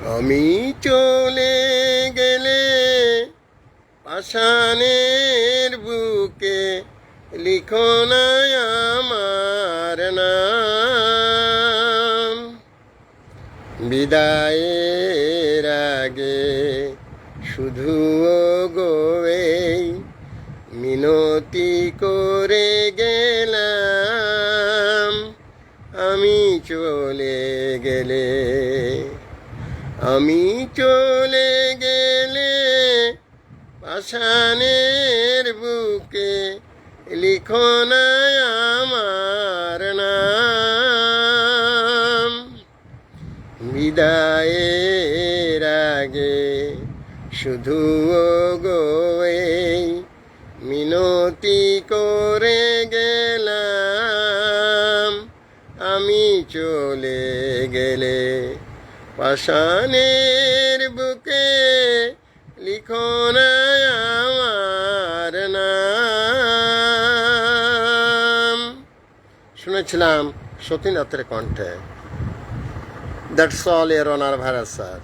আমি চলে গেলে পাষাণের বুকে লিখো না আমার নাম। বিদায়ের আগে শুধু গো এই মিনতি করে গেলাম, আমি চলে গেলে, আমি চলে গেলে পাষাণের বুকে লিখো না আমার নাম। বিদায়ের আগে শুধু গো এই মিনতি করে গেলাম, আমি চলে গেলে পাষাণের বুকে লিখো না আমার নাম। শুনেছিলাম সতীনাথের কণ্ঠে। দ্যাটস অল, এর অনার ভারত স্যার।